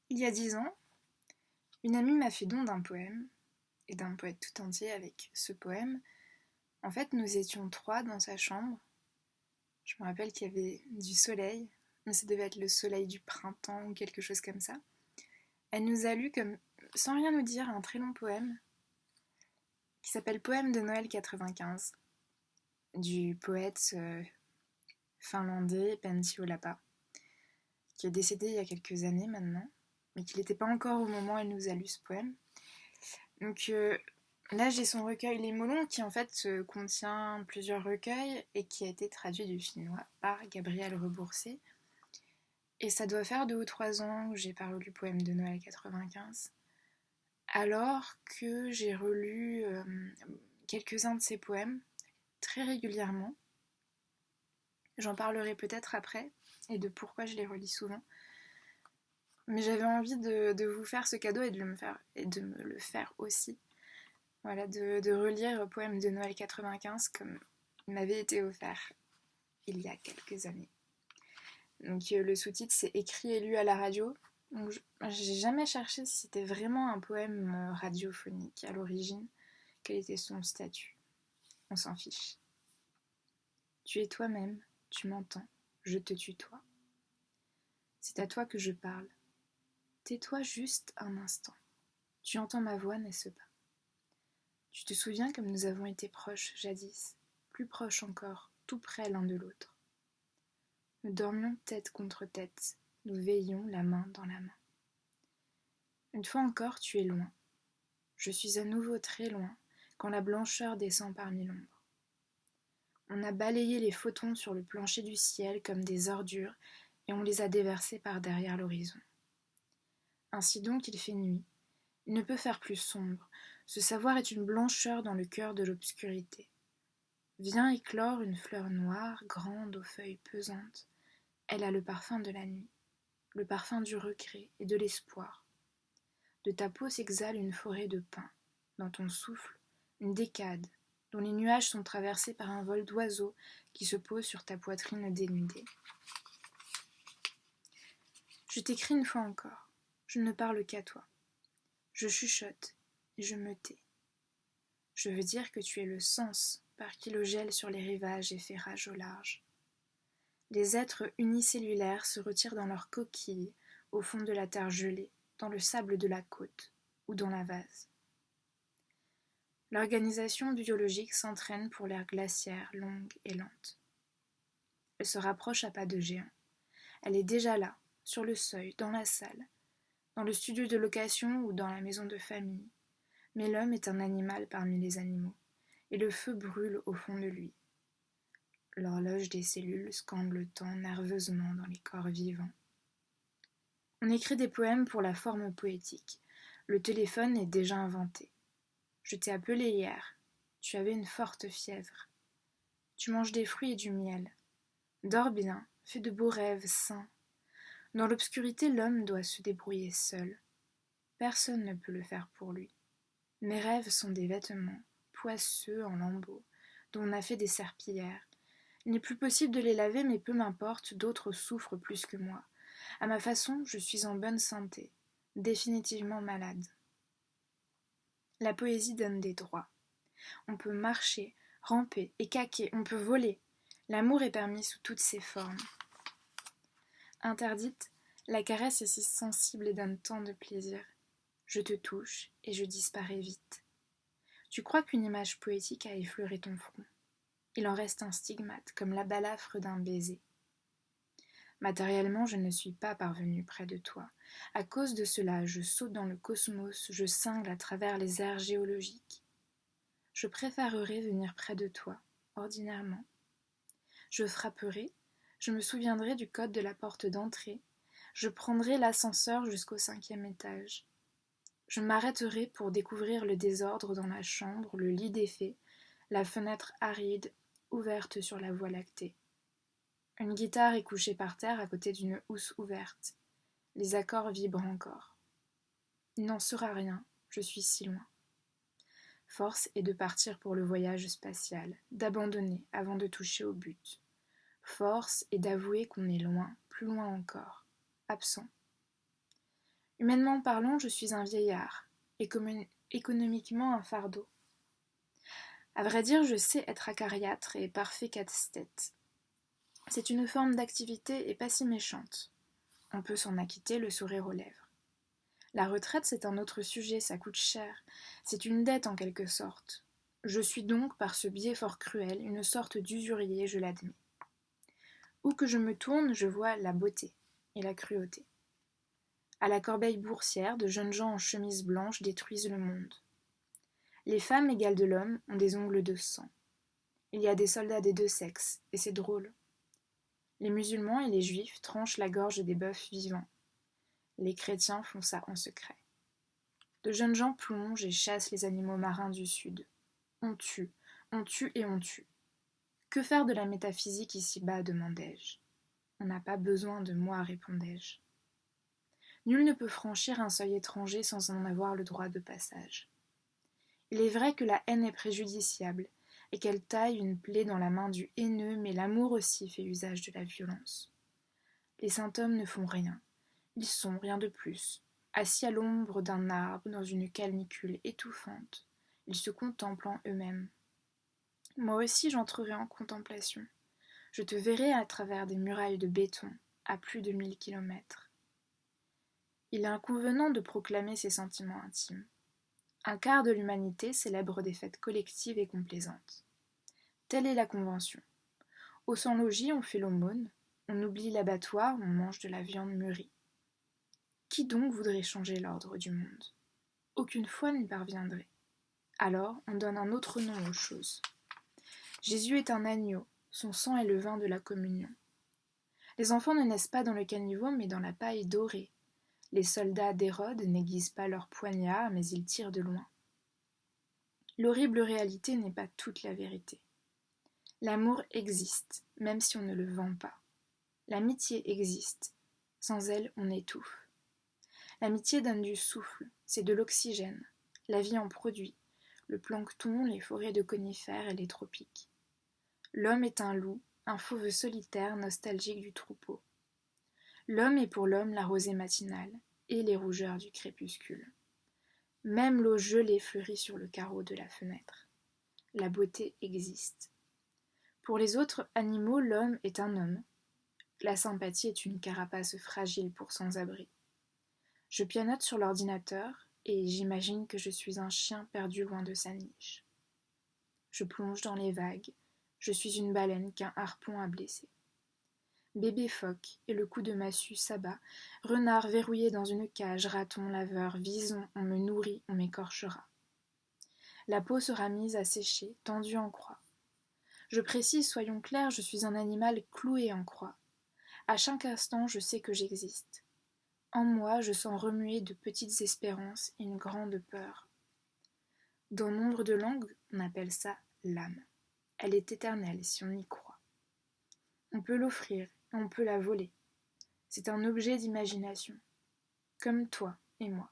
Il y a 10 ans, une amie m'a fait don d'un poème, et d'un poète tout entier avec ce poème. En fait, nous étions trois dans sa chambre. Je me rappelle qu'il y avait du soleil, mais ça devait être le soleil du printemps ou quelque chose comme ça. Elle nous a lu, comme, sans rien nous dire, un très long poème qui s'appelle Poème de Noël 95, du poète finlandais Pentti Ollapa, qui est décédé il y a quelques années maintenant, mais qui n'était pas encore au moment où elle nous a lu ce poème. Donc là, j'ai son recueil Les Molons qui en fait contient plusieurs recueils et qui a été traduit du finnois par Gabriel Rebourset. Et ça doit faire 2 ou 3 ans que j'ai pas relu le poème de Noël 95. Alors que j'ai relu quelques-uns de ses poèmes très régulièrement. J'en parlerai peut-être après et de pourquoi je les relis souvent. Mais j'avais envie de vous faire ce cadeau et de me le faire aussi. Voilà, de relire le poème de Noël 95 comme il m'avait été offert il y a quelques années. Donc le sous-titre c'est écrit et lu à la radio. Donc j'ai jamais cherché si c'était vraiment un poème radiophonique à l'origine, quel était son statut. On s'en fiche. Tu es toi-même, tu m'entends, je te tutoie. C'est à toi que je parle. Tais-toi juste un instant. Tu entends ma voix, n'est-ce pas? Tu te souviens comme nous avons été proches jadis, plus proches encore, tout près l'un de l'autre. Nous dormions tête contre tête, nous veillions la main dans la main. Une fois encore, tu es loin. Je suis à nouveau très loin, quand la blancheur descend parmi l'ombre. On a balayé les photons sur le plancher du ciel comme des ordures, et on les a déversés par derrière l'horizon. Ainsi donc il fait nuit. Il ne peut faire plus sombre. Ce savoir est une blancheur dans le cœur de l'obscurité. Vient éclore une fleur noire, grande aux feuilles pesantes. Elle a le parfum de la nuit, le parfum du regret et de l'espoir. De ta peau s'exhale une forêt de pins. Dans ton souffle, une décade, dont les nuages sont traversés par un vol d'oiseaux qui se pose sur ta poitrine dénudée. Je t'écris une fois encore. Je ne parle qu'à toi. Je chuchote et je me tais. Je veux dire que tu es le sens par qui l'eau gèle sur les rivages et fait rage au large. Les êtres unicellulaires se retirent dans leurs coquilles, au fond de la terre gelée, dans le sable de la côte ou dans la vase. L'organisation biologique s'entraîne pour l'ère glaciaire, longue et lente. Elle se rapproche à pas de géant. Elle est déjà là, sur le seuil, dans la salle, dans le studio de location ou dans la maison de famille. Mais l'homme est un animal parmi les animaux, et le feu brûle au fond de lui. L'horloge des cellules scande le temps nerveusement dans les corps vivants. On écrit des poèmes pour la forme poétique. Le téléphone est déjà inventé. Je t'ai appelé hier. Tu avais une forte fièvre. Tu manges des fruits et du miel. Dors bien, fais de beaux rêves sains. Dans l'obscurité, l'homme doit se débrouiller seul. Personne ne peut le faire pour lui. Mes rêves sont des vêtements, poisseux en lambeaux, dont on a fait des serpillères. Il n'est plus possible de les laver, mais peu m'importe, d'autres souffrent plus que moi. À ma façon, je suis en bonne santé, définitivement malade. La poésie donne des droits. On peut marcher, ramper, écaquer, on peut voler. L'amour est permis sous toutes ses formes. Interdite, la caresse est si sensible et donne tant de plaisir. Je te touche et je disparais vite. Tu crois qu'une image poétique a effleuré ton front. Il en reste un stigmate, comme la balafre d'un baiser. Matériellement, je ne suis pas parvenue près de toi. À cause de cela, je saute dans le cosmos, je cingle à travers les aires géologiques. Je préférerais venir près de toi, ordinairement. Je frapperai, je me souviendrai du code de la porte d'entrée, je prendrai l'ascenseur jusqu'au 5e étage. Je m'arrêterai pour découvrir le désordre dans la chambre, le lit défait, la fenêtre aride, ouverte sur la voie lactée. Une guitare est couchée par terre à côté d'une housse ouverte. Les accords vibrent encore. Il n'en sera rien, je suis si loin. Force est de partir pour le voyage spatial, d'abandonner avant de toucher au but. Force est d'avouer qu'on est loin, plus loin encore, absent. Humainement parlant, je suis un vieillard, économiquement un fardeau. À vrai dire, je sais être acariâtre et parfait casse-tête. C'est une forme d'activité et pas si méchante. On peut s'en acquitter le sourire aux lèvres. La retraite, c'est un autre sujet, ça coûte cher. C'est une dette en quelque sorte. Je suis donc, par ce biais fort cruel, une sorte d'usurier, je l'admets. Où que je me tourne, je vois la beauté et la cruauté. À la corbeille boursière, de jeunes gens en chemise blanche détruisent le monde. Les femmes égales de l'homme ont des ongles de sang. Il y a des soldats des deux sexes, et c'est drôle. Les musulmans et les juifs tranchent la gorge des bœufs vivants. Les chrétiens font ça en secret. De jeunes gens plongent et chassent les animaux marins du sud. On tue et on tue. Que faire de la métaphysique ici-bas, demandai-je. On n'a pas besoin de moi, répondai-je. Nul ne peut franchir un seuil étranger sans en avoir le droit de passage. Il est vrai que la haine est préjudiciable, et qu'elle taille une plaie dans la main du haineux, mais l'amour aussi fait usage de la violence. Les saints hommes ne font rien. Ils sont, rien de plus, assis à l'ombre d'un arbre dans une canicule étouffante. Ils se contemplent en eux-mêmes. Moi aussi j'entrerai en contemplation. Je te verrai à travers des murailles de béton, à plus de 1000 kilomètres. Il est inconvenant de proclamer ses sentiments intimes. Un quart de l'humanité célèbre des fêtes collectives et complaisantes. Telle est la convention. Au sans-logis, on fait l'aumône, on oublie l'abattoir, on mange de la viande mûrie. Qui donc voudrait changer l'ordre du monde? Aucune foi n'y parviendrait. Alors, on donne un autre nom aux choses. Jésus est un agneau, son sang est le vin de la communion. Les enfants ne naissent pas dans le caniveau, mais dans la paille dorée. Les soldats d'Hérode n'aiguisent pas leurs poignards, mais ils tirent de loin. L'horrible réalité n'est pas toute la vérité. L'amour existe, même si on ne le vend pas. L'amitié existe, sans elle on étouffe. L'amitié donne du souffle, c'est de l'oxygène. La vie en produit, le plancton, les forêts de conifères et les tropiques. L'homme est un loup, un fauve solitaire nostalgique du troupeau. L'homme est pour l'homme la rosée matinale et les rougeurs du crépuscule. Même l'eau gelée fleurit sur le carreau de la fenêtre. La beauté existe. Pour les autres animaux, l'homme est un homme. La sympathie est une carapace fragile pour sans-abri. Je pianote sur l'ordinateur et j'imagine que je suis un chien perdu loin de sa niche. Je plonge dans les vagues. Je suis une baleine qu'un harpon a blessée. Bébé phoque et le coup de massue s'abat, renard verrouillé dans une cage, raton, laveur, vison, on me nourrit, on m'écorchera. La peau sera mise à sécher, tendue en croix. Je précise, soyons clairs, je suis un animal cloué en croix. À chaque instant, je sais que j'existe. En moi, je sens remuer de petites espérances et une grande peur. Dans nombre de langues, on appelle ça l'âme. Elle est éternelle si on y croit. On peut l'offrir et on peut la voler. C'est un objet d'imagination. Comme toi et moi.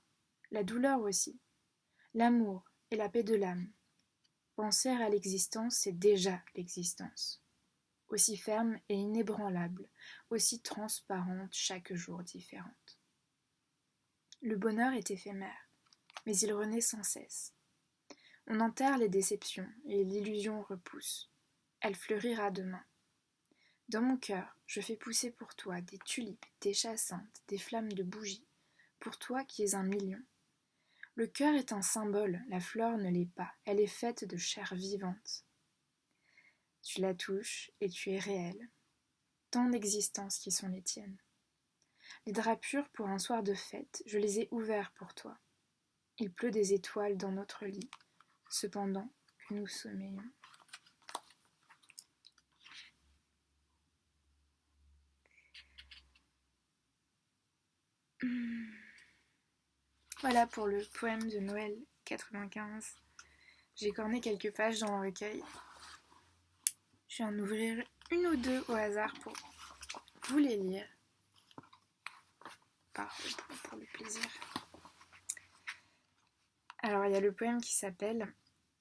La douleur aussi. L'amour et la paix de l'âme. Penser à l'existence, c'est déjà l'existence. Aussi ferme et inébranlable, aussi transparente, chaque jour différente. Le bonheur est éphémère, mais il renaît sans cesse. On enterre les déceptions et l'illusion repousse. Elle fleurira demain. Dans mon cœur, je fais pousser pour toi des tulipes, des jacinthes, des flammes de bougies, pour toi qui es un million. Le cœur est un symbole, la fleur ne l'est pas, elle est faite de chair vivante. Tu la touches et tu es réel. Tant d'existences qui sont les tiennes. Les drapures pour un soir de fête, je les ai ouverts pour toi. Il pleut des étoiles dans notre lit, cependant que nous sommeillons. Voilà pour le poème de Noël 95. J'ai corné quelques pages dans le recueil. Je vais en ouvrir une ou deux au hasard pour vous les lire. Pour le plaisir. Alors il y a le poème qui s'appelle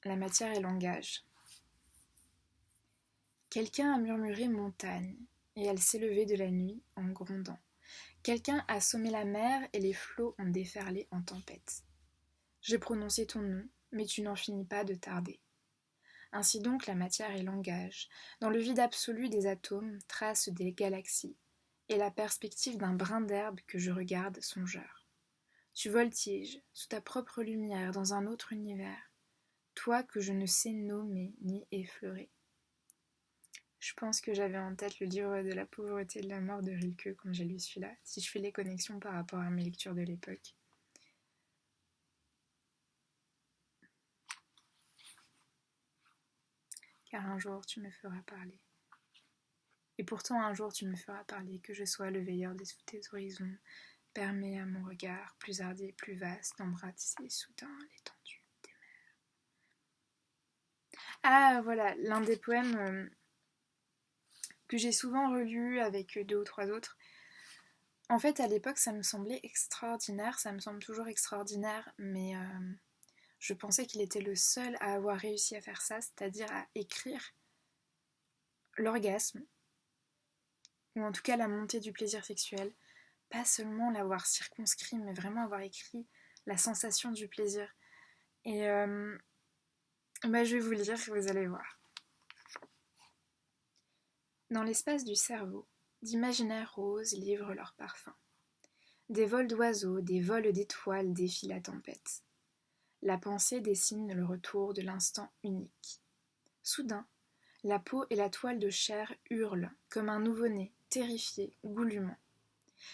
La matière et langage. Quelqu'un a murmuré montagne, et elle s'est levée de la nuit en grondant. Quelqu'un a sommé la mer et les flots ont déferlé en tempête. J'ai prononcé ton nom, mais tu n'en finis pas de tarder. Ainsi donc la matière est langage, dans le vide absolu des atomes trace des galaxies, et la perspective d'un brin d'herbe que je regarde songeur. Tu voltiges, sous ta propre lumière, dans un autre univers, toi que je ne sais nommer ni effleurer. Je pense que j'avais en tête le livre de la pauvreté et de la mort de Rilke quand j'ai lu celui-là, si je fais les connexions par rapport à mes lectures de l'époque. Car un jour tu me feras parler. Et pourtant un jour tu me feras parler, que je sois le veilleur des horizons, permet à mon regard, plus hardi et plus vaste, d'embrasser soudain l'étendue des mers. Ah voilà, l'un des poèmes que j'ai souvent relu avec 2 ou 3 autres. En fait, à l'époque, ça me semblait extraordinaire, ça me semble toujours extraordinaire, mais je pensais qu'il était le seul à avoir réussi à faire ça, c'est-à-dire à écrire l'orgasme, ou en tout cas la montée du plaisir sexuel, pas seulement l'avoir circonscrit, mais vraiment avoir écrit la sensation du plaisir. Et je vais vous lire, vous allez voir. Dans l'espace du cerveau, d'imaginaires roses livrent leur parfum. Des vols d'oiseaux, des vols d'étoiles défient la tempête. La pensée dessine le retour de l'instant unique. Soudain, la peau et la toile de chair hurlent comme un nouveau-né, terrifié, goulûment.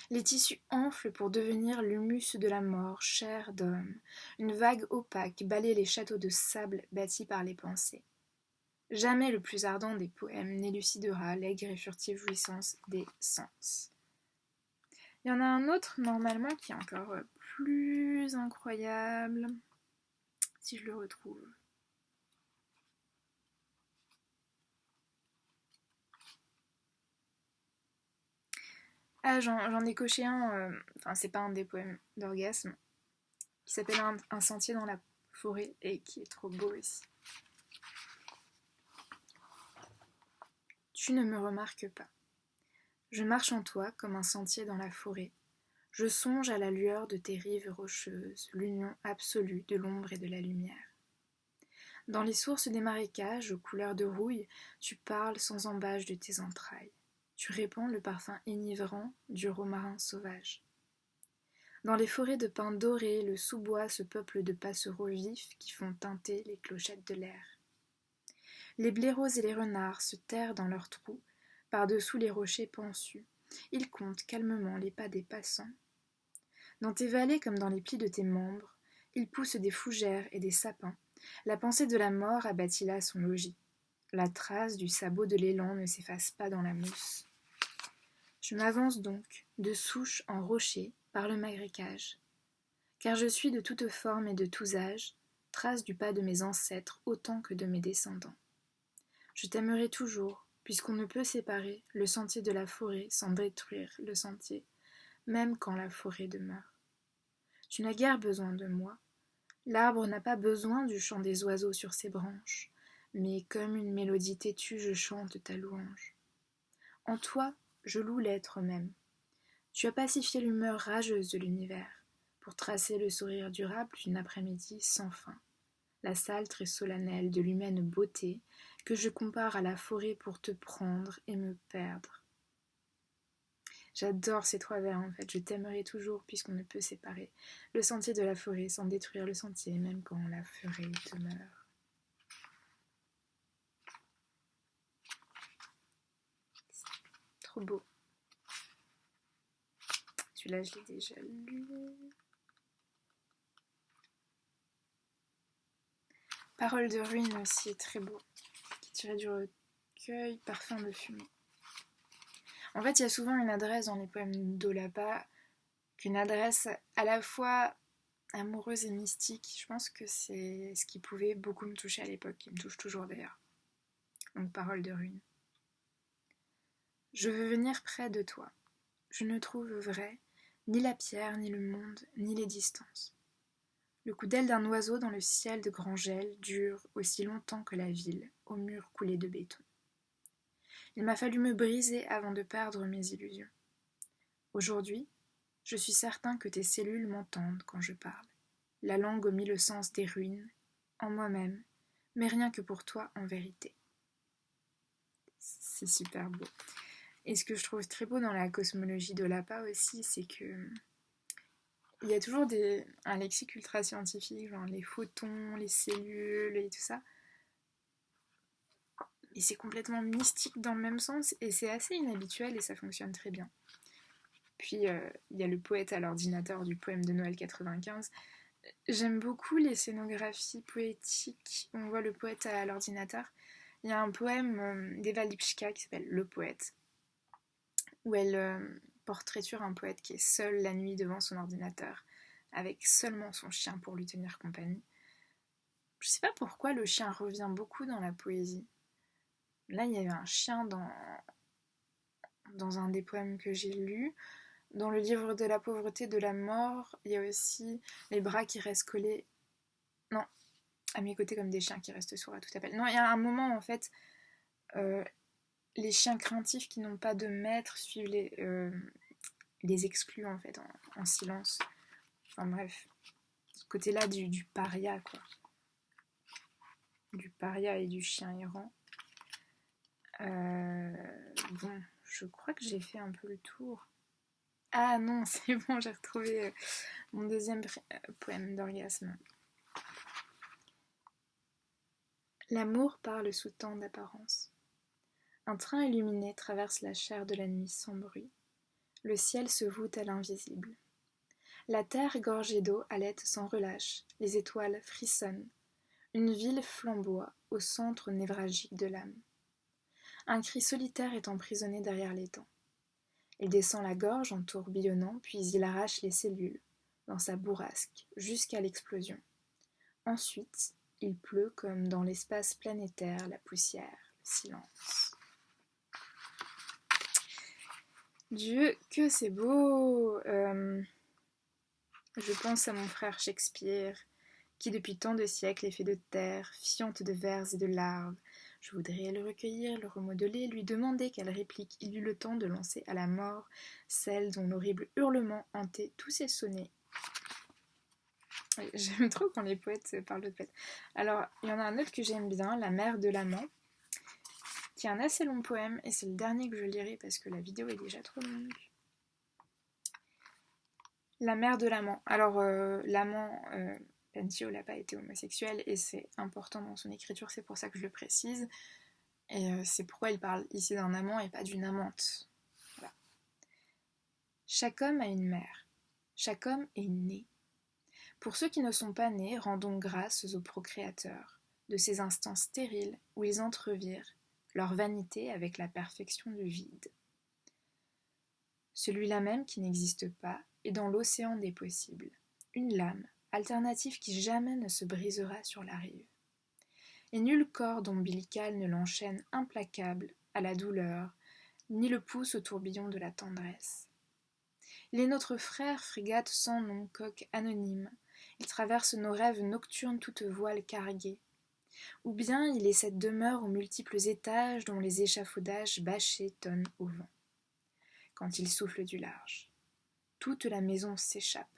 Les tissus enflent pour devenir l'humus de la mort, chair d'homme. Une vague opaque balaie les châteaux de sable bâtis par les pensées. Jamais le plus ardent des poèmes n'élucidera l'aigre et furtive jouissance des sens. Il y en a un autre, normalement, qui est encore plus incroyable, si je le retrouve. Ah, j'en ai coché un, enfin, c'est pas un des poèmes d'orgasme, qui s'appelle un sentier dans la forêt et qui est trop beau aussi. Tu ne me remarques pas. Je marche en toi comme un sentier dans la forêt. Je songe à la lueur de tes rives rocheuses, l'union absolue de l'ombre et de la lumière. Dans les sources des marécages, aux couleurs de rouille, tu parles sans embâche de tes entrailles. Tu répands le parfum enivrant du romarin sauvage. Dans les forêts de pins dorés, le sous-bois se peuple de passereaux vifs qui font teinter les clochettes de l'air. Les blaireaux et les renards se terrent dans leurs trous, par-dessous les rochers pensus. Ils comptent calmement les pas des passants. Dans tes vallées comme dans les plis de tes membres, il pousse des fougères et des sapins. La pensée de la mort a bâti là son logis. La trace du sabot de l'élan ne s'efface pas dans la mousse. Je m'avance donc, de souche en rocher, par le marécage. Car je suis de toute forme et de tous âges, trace du pas de mes ancêtres autant que de mes descendants. Je t'aimerai toujours, puisqu'on ne peut séparer le sentier de la forêt sans détruire le sentier, même quand la forêt demeure. Tu n'as guère besoin de moi. L'arbre n'a pas besoin du chant des oiseaux sur ses branches, mais comme une mélodie têtue, je chante ta louange. En toi, je loue l'être même. Tu as pacifié l'humeur rageuse de l'univers, pour tracer le sourire durable d'une après-midi sans fin, la saletre et solennelle de l'humaine beauté que je compare à la forêt pour te prendre et me perdre. J'adore ces 3 vers en fait, je t'aimerai toujours puisqu'on ne peut séparer le sentier de la forêt sans détruire le sentier, même quand la forêt demeure. Trop beau. Celui-là, je l'ai déjà lu. Parole de ruine aussi, très beau, qui est tiré du recueil Parfum de fumée. En fait, il y a souvent une adresse dans les poèmes d'Olapa, qu'une adresse à la fois amoureuse et mystique. Je pense que c'est ce qui pouvait beaucoup me toucher à l'époque, qui me touche toujours d'ailleurs. Donc, parole de ruine. Je veux venir près de toi. Je ne trouve vrai ni la pierre, ni le monde, ni les distances. Le coup d'aile d'un oiseau dans le ciel de grand gel dure aussi longtemps que la ville, aux murs coulés de béton. Il m'a fallu me briser avant de perdre mes illusions. Aujourd'hui, Je suis certain que tes cellules m'entendent quand je parle. La langue omit le sens des ruines, en moi-même, mais rien que pour toi en vérité. C'est super beau. Et ce que je trouve très beau dans la cosmologie de l'APA aussi, c'est que il y a toujours un lexique ultra scientifique, genre les photons, les cellules et tout ça. Et c'est complètement mystique dans le même sens, et c'est assez inhabituel et ça fonctionne très bien. Puis il y a le poète à l'ordinateur du poème de Noël 95. J'aime beaucoup les scénographies poétiques où on voit le poète à l'ordinateur. Il y a un poème d'Eva Lipschka qui s'appelle Le poète, où elle portraiture un poète qui est seul la nuit devant son ordinateur, avec seulement son chien pour lui tenir compagnie. Je sais pas pourquoi le chien revient beaucoup dans la poésie. Là, il y avait un chien dans un des poèmes que j'ai lus. Dans le livre de la pauvreté, de la mort, il y a aussi les bras qui restent collés. Non, à mes côtés comme des chiens qui restent sourds à tout appel. Non, il y a un moment en fait, les chiens craintifs qui n'ont pas de maître suivent les exclus en fait en silence. Enfin bref, ce côté-là du paria quoi. Du paria et du chien errant. Bon, je crois que j'ai fait un peu le tour. Ah non, c'est bon, j'ai retrouvé mon deuxième poème d'orgasme. L'amour parle sous tant d'apparence. Un train illuminé traverse la chair de la nuit sans bruit. Le ciel se voûte à l'invisible. La terre gorgée d'eau halète sans relâche. Les étoiles frissonnent. Une ville flamboie au centre névralgique de l'âme. Un cri solitaire est emprisonné derrière les temps. Il descend la gorge en tourbillonnant, puis il arrache les cellules, dans sa bourrasque, jusqu'à l'explosion. Ensuite, il pleut comme dans l'espace planétaire, la poussière, le silence. Dieu, que c'est beau! Je pense à mon frère Shakespeare, qui depuis tant de siècles est fait de terre, fiente de vers et de larves. Je voudrais le recueillir, le remodeler, lui demander quelle réplique il eut le temps de lancer à la mort, celle dont l'horrible hurlement hantait tous ses sonnets. J'aime trop quand les poètes parlent de poètes. Alors, il y en a un autre que j'aime bien, La mère de l'amant, qui est un assez long poème, et c'est le dernier que je lirai parce que la vidéo est déjà trop longue. La mère de l'amant. Alors, l'amant, Pensio n'a pas été homosexuel, et c'est important dans son écriture, c'est pour ça que je le précise. Et c'est pourquoi il parle ici d'un amant et pas d'une amante. Voilà. Chaque homme a une mère. Chaque homme est né. Pour ceux qui ne sont pas nés, rendons grâce au procréateur, de ces instants stériles où ils entrevirent leur vanité avec la perfection du vide. Celui-là même qui n'existe pas est dans l'océan des possibles, une lame, alternative qui jamais ne se brisera sur la rive. Et nul corde ombilicale ne l'enchaîne implacable à la douleur, ni le pousse au tourbillon de la tendresse. Il est notre frère, frégate sans nom, coque anonyme. Il traverse nos rêves nocturnes toutes voiles carguées. Ou bien il est cette demeure aux multiples étages dont les échafaudages bâchés tonnent au vent. Quand il souffle du large, toute la maison s'échappe